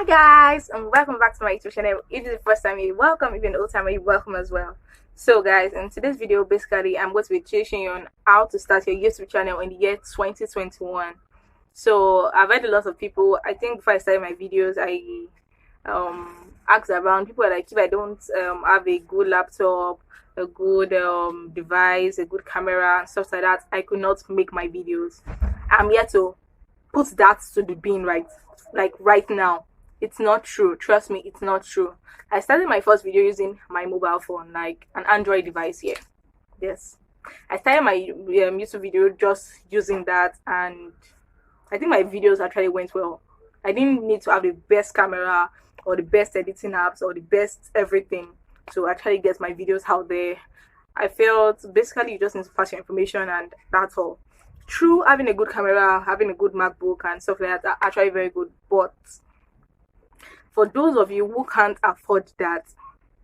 Hi guys, and welcome back to my YouTube channel. If it's the first time, you're welcome. If you're an old timer, you're welcome as well. So guys, in today's video, basically I'm going to be teaching you on how to start your YouTube channel in the year 2021. So I've had a lot of people, I think before I started my videos, I asked around. People are like, if I don't have a good laptop, a good device, a good camera and stuff like that, I could not make my videos. I'm here to put that to the bin right now. It's not true. Trust me, it's not true. I started my first video using my mobile phone, like an Android device here. Yes, I started my YouTube video just using that, and I think my videos actually went well. I didn't need to have the best camera or the best editing apps or the best everything to actually get my videos out there. I felt basically you just need to pass your information and that's all. True, having a good camera, having a good MacBook and stuff like that are actually very good, but for those of you who can't afford that,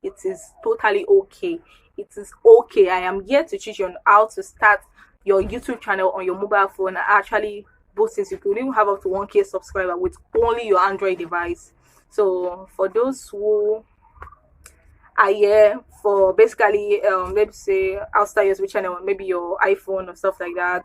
it is totally okay. It is okay. I am here to teach you on how to start your YouTube channel on your mobile phone and actually boost it. You could even have up to 1K subscriber with only your Android device. So for those who are here for basically let's say I'll start your YouTube channel on maybe your iPhone or stuff like that,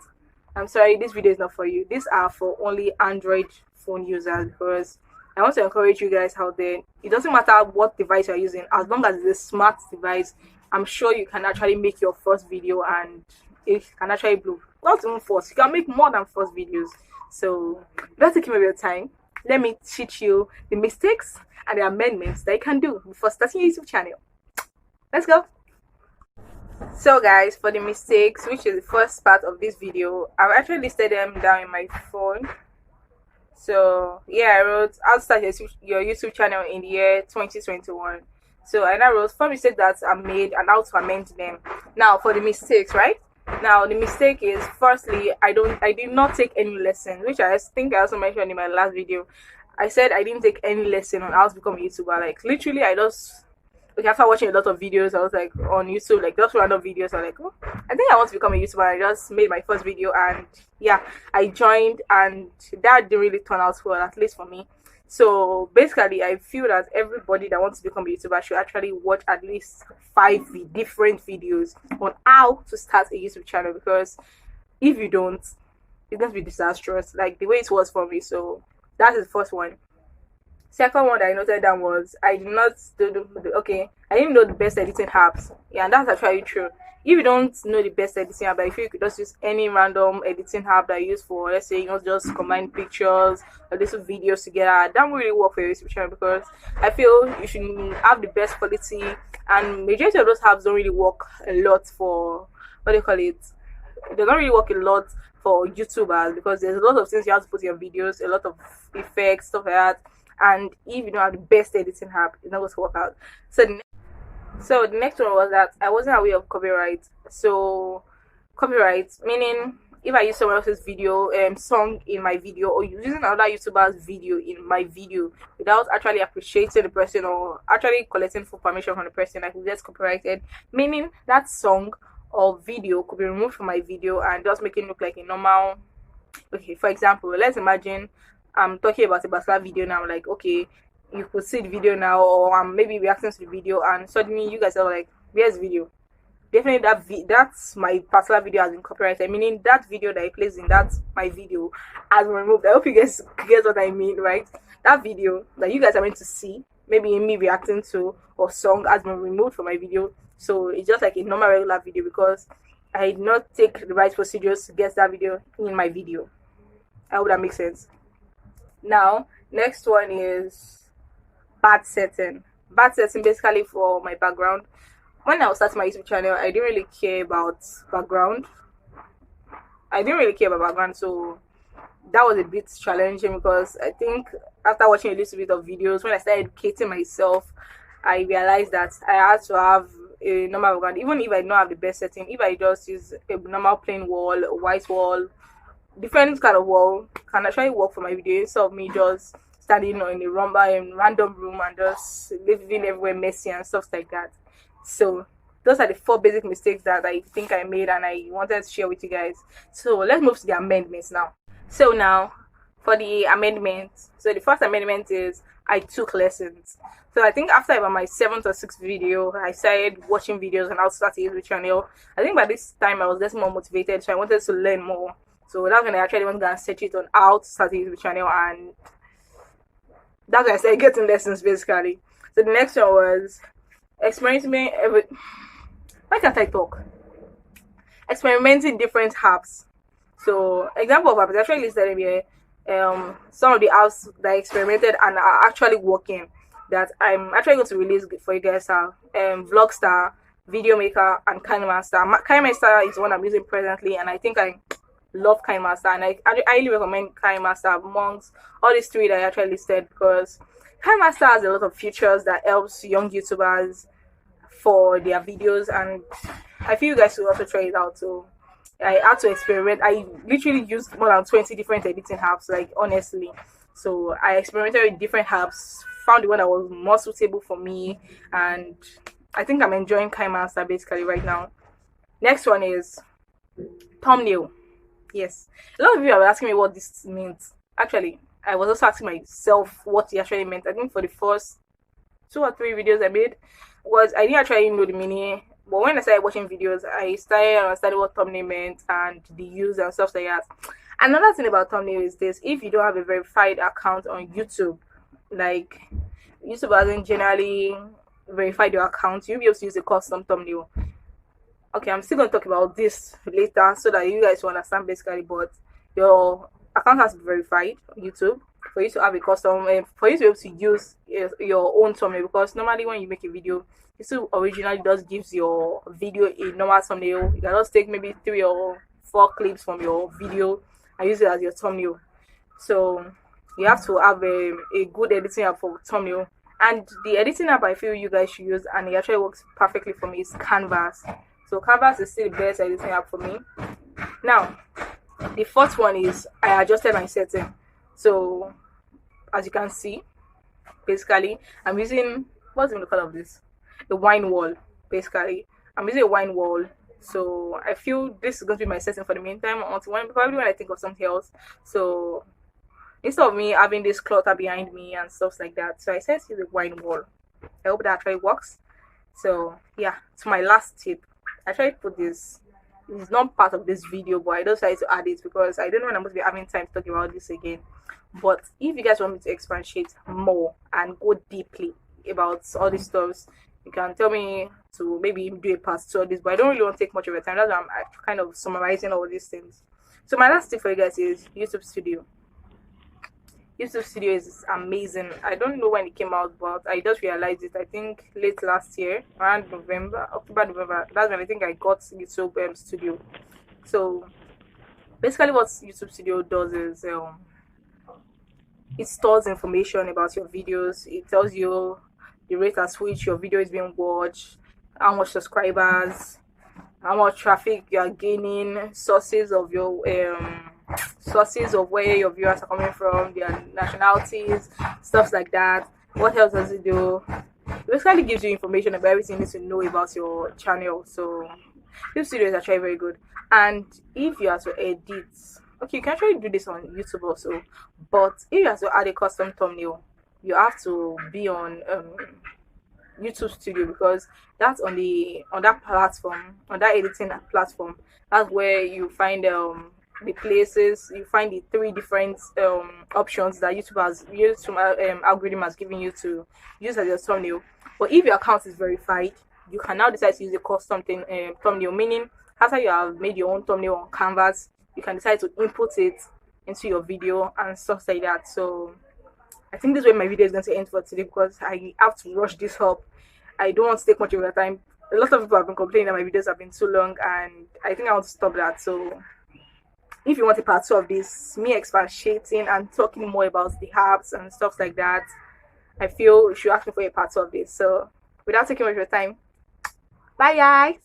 I'm sorry, this video is not for you. These are for only Android phone users, because I want to encourage you guys out there. It doesn't matter what device you're using, as long as it's a smart device, I'm sure you can actually make your first video and it can actually blow. Not even first, you can make more than first videos. So don't take of your time. Let me teach you the mistakes and the amendments that you can do before starting your YouTube channel. Let's go. So guys, for the mistakes, which is the first part of this video, I've actually listed them down in my phone. So yeah, I wrote how to start your YouTube channel in the year 2021. So I now wrote 4 mistakes that are made and how to amend them. Now for the mistakes, right? Now the mistake is, firstly, I did not take any lesson, which I think I also mentioned in my last video. I said I didn't take any lesson on how to become a YouTuber. Like literally, after watching a lot of videos, I was like on YouTube, like just random videos. I was like, oh, I think I want to become a YouTuber. I just made my first video, and yeah, I joined, and that didn't really turn out well, at least for me. So basically, I feel that everybody that wants to become a YouTuber should actually watch at least 5 different videos on how to start a YouTube channel, because if you don't, it's going to be disastrous, like the way it was for me. So that is the first one. Second one that I noted down was I did not I didn't know the best editing apps. Yeah, and that's actually true. If you don't know the best editing app, I feel you could just use any random editing app that you use for, let's say, you know, just combine pictures or little videos together. That won't really work for your YouTube channel, because I feel you should have the best quality, and majority of those apps don't really work a lot for, what do you call it? They don't really work a lot for YouTubers, because there's a lot of things you have to put in your videos, a lot of effects, stuff like that. And if you don't have the best editing app, it's not going to work out. So the next one was that I wasn't aware of copyright. So copyright, meaning if I use someone else's video song in my video, or using another YouTuber's video in my video without actually appreciating the person or actually collecting full permission from the person, I could get copyrighted, meaning that song or video could be removed from my video and just make it look like a normal. Okay, for example, let's imagine I'm talking about a particular video now, like, okay, you could see the video now, or I'm maybe reacting to the video, and suddenly you guys are like, where's the video? Definitely that's my particular video has been copyrighted, meaning that video that I placed in that my video has been removed. I hope you guys get what I mean, right? That video that you guys are meant to see, maybe me reacting to or song, has been removed from my video. So it's just like a normal regular video, because I did not take the right procedures to get that video in my video. I hope that makes sense. Now, next one is bad setting. Bad setting basically for my background. When I was starting my YouTube channel, I didn't really care about background. So that was a bit challenging, because I think after watching a little bit of videos, when I started educating myself, I realized that I had to have a normal background. Even if I don't have the best setting, if I just use a normal plain wall, a white wall, different kind of wall can actually work for my video, instead of me just standing in a random room and just living everywhere messy and stuff like that. So those are the 4 basic mistakes that I think I made and I wanted to share with you guys. So let's move to the amendments now. So now, for the amendment. So the first amendment is I took lessons. So I think after about my 7th or 6th video, I started watching videos on how to start a YouTube channel. I think by this time I was getting more motivated, so I wanted to learn more. So that's when I actually went and search it on how to start a YouTube channel, and that's when I started getting lessons basically. So the next one was experimenting. Why can't I talk? Experimenting different apps. So example of apps I actually listed here. Some of the apps that I experimented and are actually working that I'm actually going to release for you guys are Volgstar, Video Maker, and Kinemaster. Kinemaster is the one I'm using presently, and I think I love Kinemaster, and I highly recommend Kinemaster amongst all these 3 that I actually listed, because Kinemaster has a lot of features that helps young YouTubers for their videos, and I feel you guys should also try it out. So I had to experiment. I literally used more than 20 different editing apps, like honestly. So I experimented with different apps, found the one that was more suitable for me, and I think I'm enjoying kinemaster basically right now. Next one is thumbnail. Yes, a lot of you are asking me what this means. Actually, I was also asking myself what it actually meant. I think for the first 2 or 3 videos I made, was I didn't actually know the meaning. But when I started watching videos, I started what thumbnail meant and the use and stuff like that. Another thing about thumbnail is this: if you don't have a verified account on YouTube, like YouTube hasn't generally verified your account, you'll be able to use a custom thumbnail. Okay, I'm still going to talk about this later so that you guys will understand basically, but your account has to be verified on YouTube for you to have a custom, for you to be able to use your own thumbnail, because normally when you make a video, YouTube originally just gives your video a normal thumbnail. You can just take maybe 3 or 4 clips from your video and use it as your thumbnail. So you have to have a good editing app for thumbnail, and the editing app I feel you guys should use, and it actually works perfectly for me, is Canvas. So Canvas is still the best editing app for me. Now the 4th one is I adjusted my setting. So as you can see, basically I'm using, what's the color of this, the wine wall. Basically I'm using a wine wall, so I feel this is going to be my setting for the meantime until probably when I think of something else. So instead of me having this clutter behind me and stuff like that, so I said to use a wine wall. I hope that actually works. So yeah, to my last tip, I tried to put this. It's not part of this video, but I just tried to add it because I don't know when I'm going to be having time to talk about this again. But if you guys want me to expatiate more and go deeply about all these stuffs, you can tell me to maybe do a part 2 of this, but I don't really want to take much of your time. That's why I'm kind of summarizing all these things. So my last tip for you guys is YouTube Studio. YouTube Studio is amazing. I don't know when it came out, but I just realized it, I think late last year, around October, November. That's when I think I got YouTube Studio. So basically what YouTube Studio does is it stores information about your videos. It tells you the rate at which your video is being watched, how much subscribers, how much traffic you are gaining, sources of your sources of where your viewers are coming from, their nationalities, stuff like that. What else does it do? It basically gives you information about everything you need to know about your channel. So this video is actually very good. And if you have to edit, okay, you can actually do this on YouTube also, but if you have to add a custom thumbnail, you have to be on YouTube Studio, because that's on that platform, on that editing platform. That's where you find the places, you find the 3 different options that YouTube algorithm has given you to use as your thumbnail. But if your account is verified, you can now decide to use a custom thumbnail, meaning after you have made your own thumbnail on Canvas, you can decide to input it into your video and stuff like that. So I think this is where my video is going to end for today, because I have to rush this up. I don't want to take much of your time. A lot of people have been complaining that my videos have been too long, and I think I want to stop that. So if you want a part 2 of this, me expatiating and talking more about the apps and stuff like that, I feel you should ask me for a part 2 of this. So without taking much of your time, bye guys.